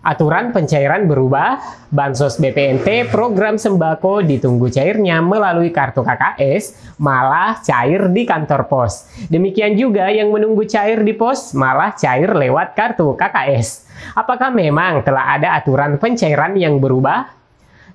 Aturan pencairan berubah, Bansos BPNT program sembako ditunggu cairnya melalui kartu KKS, malah cair di kantor pos. Demikian juga yang menunggu cair di pos, malah cair lewat kartu KKS. Apakah memang telah ada aturan pencairan yang berubah?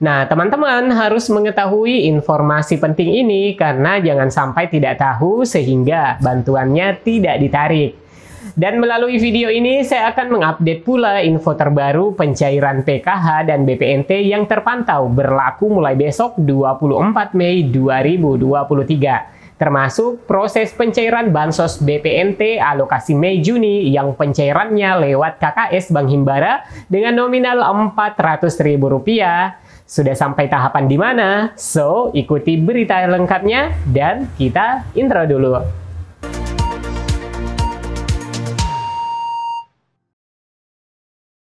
Nah, teman-teman harus mengetahui informasi penting ini karena jangan sampai tidak tahu sehingga bantuannya tidak ditarik. Dan melalui video ini saya akan mengupdate pula info terbaru pencairan PKH dan BPNT yang terpantau berlaku mulai besok 24 Mei 2023. Termasuk proses pencairan Bansos BPNT alokasi Mei-Juni yang pencairannya lewat KKS Bank Himbara dengan nominal Rp400.000. Sudah sampai tahapan di mana? So, ikuti berita lengkapnya dan kita intro dulu.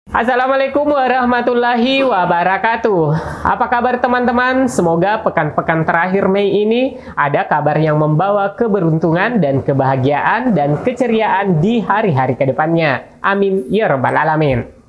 Assalamualaikum warahmatullahi wabarakatuh. Apa kabar teman-teman? Semoga pekan-pekan terakhir Mei ini ada kabar yang membawa keberuntungan dan kebahagiaan dan keceriaan di hari-hari ke depannya. Amin ya rabbal alamin.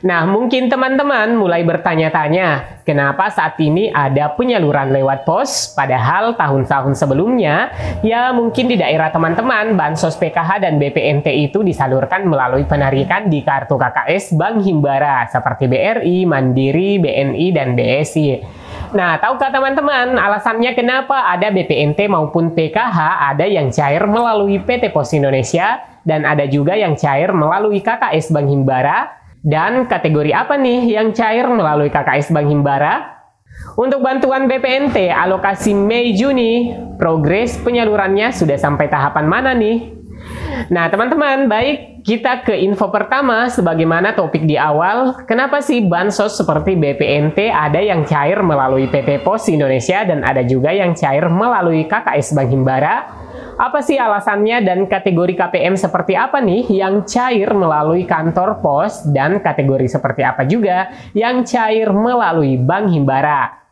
Nah, mungkin teman-teman mulai bertanya-tanya, kenapa saat ini ada penyaluran lewat pos, padahal tahun-tahun sebelumnya, ya mungkin di daerah teman-teman, Bansos PKH dan BPNT itu disalurkan melalui penarikan di kartu KKS Bank Himbara, seperti BRI, Mandiri, BNI, dan BSI. Nah, tahukah teman-teman alasannya kenapa ada BPNT maupun PKH ada yang cair melalui PT Pos Indonesia, dan ada juga yang cair melalui KKS Bank Himbara? Dan kategori apa nih yang cair melalui KKS Bank Himbara? Untuk bantuan BPNT alokasi Mei-Juni, progres penyalurannya sudah sampai tahapan mana nih? Nah teman-teman, baik kita ke info pertama sebagaimana topik di awal. Kenapa sih Bansos seperti BPNT ada yang cair melalui PT Pos Indonesia dan ada juga yang cair melalui KKS Bank Himbara? Apa sih alasannya dan kategori KPM seperti apa nih yang cair melalui kantor pos dan kategori seperti apa juga yang cair melalui Bank Himbara?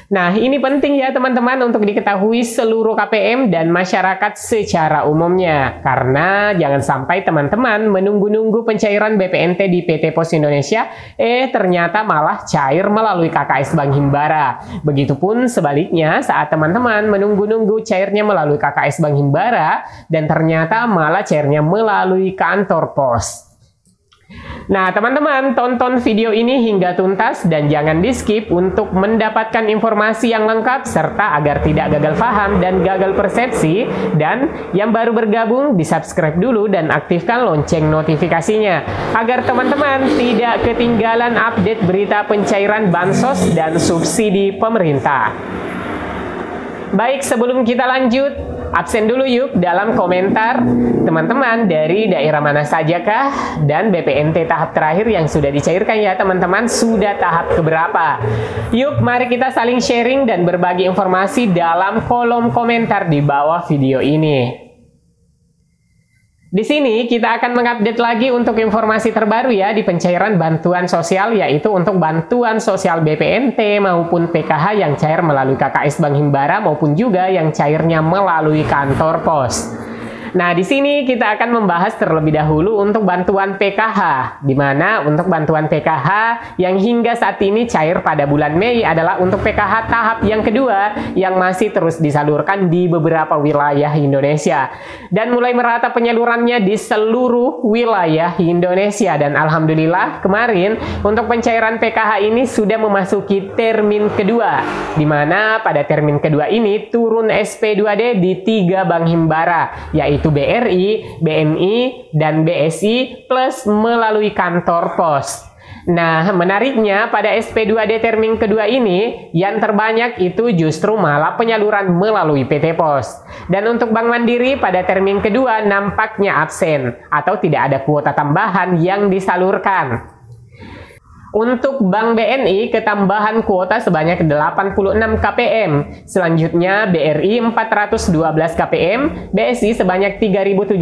Nah, ini penting ya teman-teman untuk diketahui seluruh KPM dan masyarakat secara umumnya. Karena jangan sampai teman-teman menunggu-nunggu pencairan BPNT di PT Pos Indonesia, ternyata malah cair melalui KKS Bank Himbara. Begitupun sebaliknya saat teman-teman menunggu-nunggu cairnya melalui KKS Bank Himbara dan ternyata malah cairnya melalui kantor pos. Nah teman-teman, tonton video ini hingga tuntas dan jangan di skip untuk mendapatkan informasi yang lengkap serta agar tidak gagal paham dan gagal persepsi. Dan yang baru bergabung di subscribe dulu dan aktifkan lonceng notifikasinya agar teman-teman tidak ketinggalan update berita pencairan bansos dan subsidi pemerintah. Baik, sebelum kita lanjut, absen dulu yuk dalam komentar teman-teman dari daerah mana sajakah dan BPNT tahap terakhir yang sudah dicairkan ya teman-teman, sudah tahap keberapa. Yuk mari kita saling sharing dan berbagi informasi dalam kolom komentar di bawah video ini. Di sini kita akan mengupdate lagi untuk informasi terbaru ya di pencairan bantuan sosial, yaitu untuk bantuan sosial BPNT maupun PKH yang cair melalui KKS Bank Himbara maupun juga yang cairnya melalui kantor pos. Nah, di sini kita akan membahas terlebih dahulu untuk bantuan PKH, di mana untuk bantuan PKH yang hingga saat ini cair pada bulan Mei adalah untuk PKH tahap yang kedua yang masih terus disalurkan di beberapa wilayah Indonesia. Dan mulai merata penyalurannya di seluruh wilayah Indonesia. Dan alhamdulillah kemarin untuk pencairan PKH ini sudah memasuki termin kedua, di mana pada termin kedua ini turun SP2D di 3 Bank Himbara, yaitu BRI, BNI, dan BSI plus melalui kantor pos. Nah, menariknya pada SP2D termin kedua ini yang terbanyak itu justru malah penyaluran melalui PT Pos. Dan untuk Bank Mandiri pada termin kedua nampaknya absen atau tidak ada kuota tambahan yang disalurkan. Untuk Bank BNI ketambahan kuota sebanyak 86 KPM. Selanjutnya BRI 412 KPM, BSI sebanyak 3.744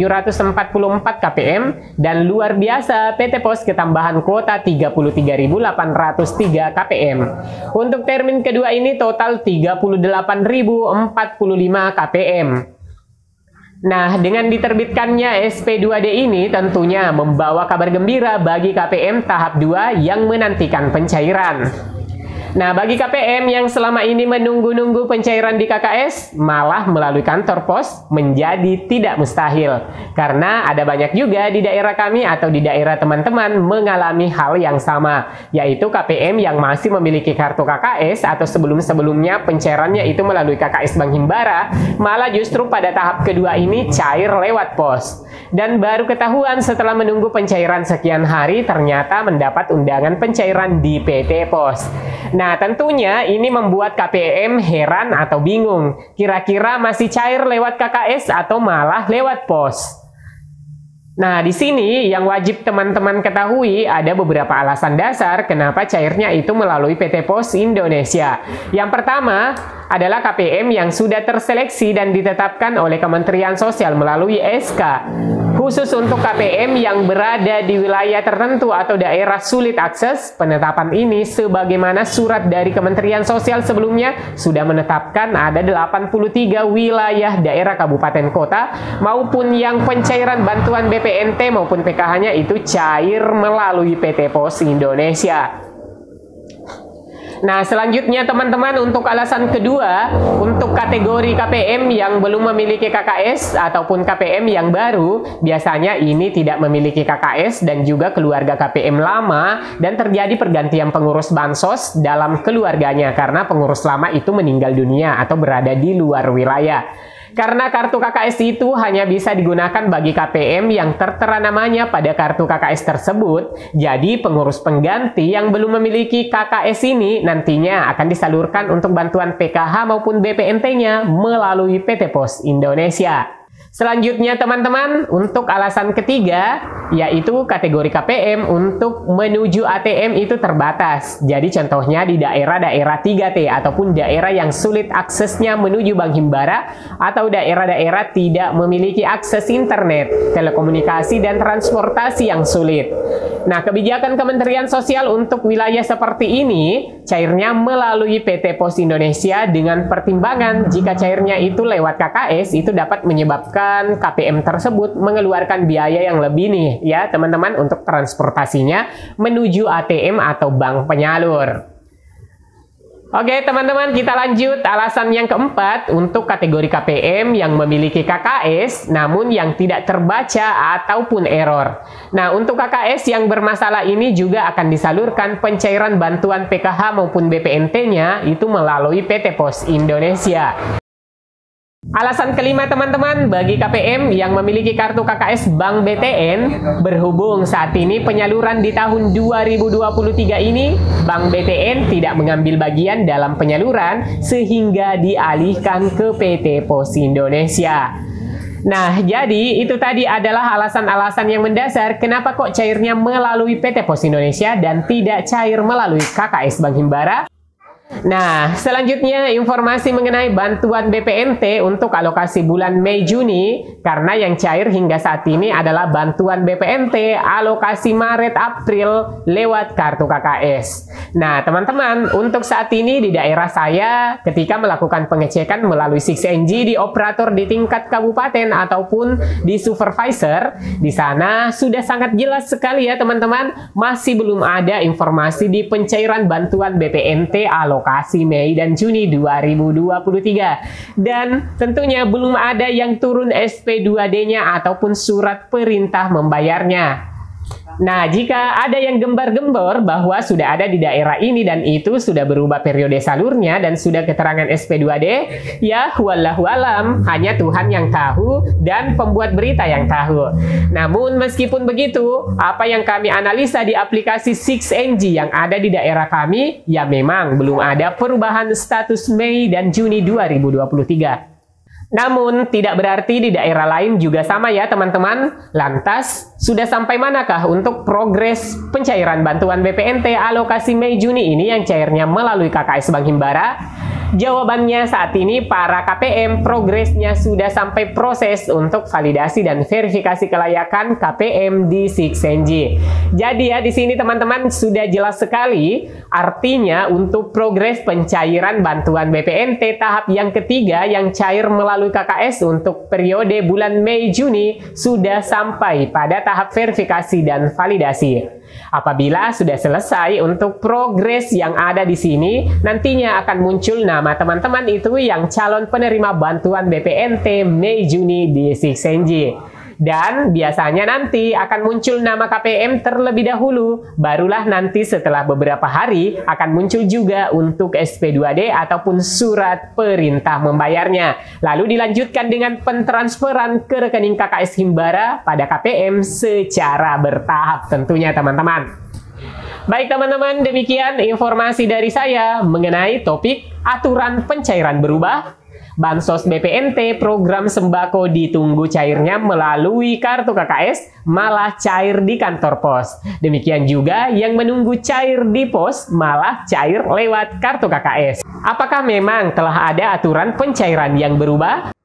KPM, dan luar biasa PT Pos ketambahan kuota 33.803 KPM. Untuk termin kedua ini total 38.045 KPM. Nah, dengan diterbitkannya SP2D ini tentunya membawa kabar gembira bagi KPM tahap 2 yang menantikan pencairan. Nah, bagi KPM yang selama ini menunggu-nunggu pencairan di KKS, malah melalui kantor pos menjadi tidak mustahil. Karena ada banyak juga di daerah kami atau di daerah teman-teman mengalami hal yang sama, yaitu KPM yang masih memiliki kartu KKS atau sebelum-sebelumnya pencairannya itu melalui KKS Bank Himbara, malah justru pada tahap kedua ini cair lewat pos. Dan baru ketahuan setelah menunggu pencairan sekian hari, ternyata mendapat undangan pencairan di PT Pos. Nah, tentunya ini membuat KPM heran atau bingung. Kira-kira masih cair lewat KKS atau malah lewat pos? Nah, di sini yang wajib teman-teman ketahui ada beberapa alasan dasar kenapa cairnya itu melalui PT Pos Indonesia. Yang pertama adalah KPM yang sudah terseleksi dan ditetapkan oleh Kementerian Sosial melalui SK. Khusus untuk KPM yang berada di wilayah tertentu atau daerah sulit akses, penetapan ini sebagaimana surat dari Kementerian Sosial sebelumnya sudah menetapkan ada 83 wilayah daerah kabupaten kota maupun yang pencairan bantuan BPNT maupun PKH-nya itu cair melalui PT Pos Indonesia. Nah, selanjutnya teman-teman, untuk alasan kedua, untuk kategori KPM yang belum memiliki KKS ataupun KPM yang baru, biasanya ini tidak memiliki KKS dan juga keluarga KPM lama dan terjadi pergantian pengurus bansos dalam keluarganya karena pengurus lama itu meninggal dunia atau berada di luar wilayah. Karena kartu KKS itu hanya bisa digunakan bagi KPM yang tertera namanya pada kartu KKS tersebut, jadi pengurus pengganti yang belum memiliki KKS ini nantinya akan disalurkan untuk bantuan PKH maupun BPNT-nya melalui PT Pos Indonesia. Selanjutnya teman-teman, untuk alasan ketiga, yaitu kategori KPM untuk menuju ATM itu terbatas. Jadi contohnya di daerah-daerah 3T ataupun daerah yang sulit aksesnya menuju Bank Himbara atau daerah-daerah tidak memiliki akses internet, telekomunikasi, dan transportasi yang sulit. Nah, kebijakan Kementerian Sosial untuk wilayah seperti ini cairnya melalui PT Pos Indonesia dengan pertimbangan jika cairnya itu lewat KKS itu dapat menyebabkan KPM tersebut mengeluarkan biaya yang lebih nih ya teman-teman untuk transportasinya menuju ATM atau bank penyalur. Oke teman-teman, kita lanjut alasan yang keempat untuk kategori KPM yang memiliki KKS namun yang tidak terbaca ataupun error. Nah, untuk KKS yang bermasalah ini juga akan disalurkan pencairan bantuan PKH maupun BPNT-nya itu melalui PT Pos Indonesia. Alasan kelima teman-teman, bagi KPM yang memiliki kartu KKS Bank BTN, berhubung saat ini penyaluran di tahun 2023 ini, Bank BTN tidak mengambil bagian dalam penyaluran sehingga dialihkan ke PT Pos Indonesia. Nah, jadi itu tadi adalah alasan-alasan yang mendasar kenapa kok cairnya melalui PT Pos Indonesia dan tidak cair melalui KKS Bank Himbara. Nah, selanjutnya informasi mengenai bantuan BPNT untuk alokasi bulan Mei-Juni, karena yang cair hingga saat ini adalah bantuan BPNT alokasi Maret-April lewat kartu KKS. Nah, teman-teman, untuk saat ini di daerah saya ketika melakukan pengecekan melalui 6NG di operator di tingkat kabupaten ataupun di supervisor, di sana sudah sangat jelas sekali ya teman-teman, masih belum ada informasi di pencairan bantuan BPNT alokasi Mei dan Juni 2023. Dan tentunya belum ada yang turun SP2D-nya ataupun surat perintah membayarnya. Nah, jika ada yang gembar-gembor bahwa sudah ada di daerah ini dan itu sudah berubah periode salurnya dan sudah keterangan SP2D, ya wallahu alam, hanya Tuhan yang tahu dan pembuat berita yang tahu. Namun meskipun begitu, apa yang kami analisa di aplikasi 6NG yang ada di daerah kami, ya memang belum ada perubahan status Mei dan Juni 2023. Namun, tidak berarti di daerah lain juga sama ya teman-teman. Lantas, sudah sampai manakah untuk progres pencairan bantuan BPNT alokasi Mei-Juni ini yang cairnya melalui KKS Bank Himbara? Jawabannya saat ini para KPM progresnya sudah sampai proses untuk validasi dan verifikasi kelayakan KPM di Sixenji. Jadi ya di sini teman-teman sudah jelas sekali, artinya untuk progres pencairan bantuan BPNT tahap yang ketiga yang cair melalui KKS untuk periode bulan Mei Juni sudah sampai pada tahap verifikasi dan validasi. Apabila sudah selesai untuk progres yang ada di sini, nantinya akan muncul nama teman-teman itu yang calon penerima bantuan BPNT Mei Juni di Sixenji. Dan biasanya nanti akan muncul nama KPM terlebih dahulu, barulah nanti setelah beberapa hari akan muncul juga untuk SP2D ataupun surat perintah membayarnya. Lalu dilanjutkan dengan pentransferan ke rekening KKS Himbara pada KPM secara bertahap tentunya teman-teman. Baik teman-teman, demikian informasi dari saya mengenai topik aturan pencairan berubah. Bansos BPNT program sembako ditunggu cairnya melalui kartu KKS malah cair di kantor pos. Demikian juga yang menunggu cair di pos malah cair lewat kartu KKS. Apakah memang telah ada aturan pencairan yang berubah?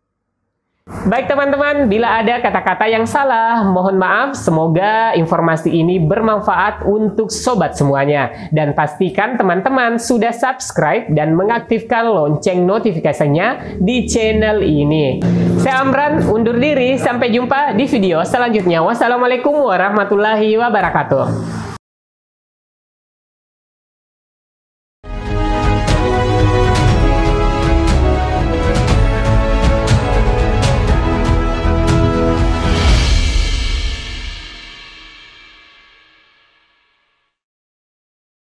Baik teman-teman, bila ada kata-kata yang salah, mohon maaf. Semoga informasi ini bermanfaat untuk sobat semuanya. Dan pastikan teman-teman sudah subscribe dan mengaktifkan lonceng notifikasinya di channel ini. Saya Amran, undur diri. Sampai jumpa di video selanjutnya. Wassalamualaikum warahmatullahi wabarakatuh.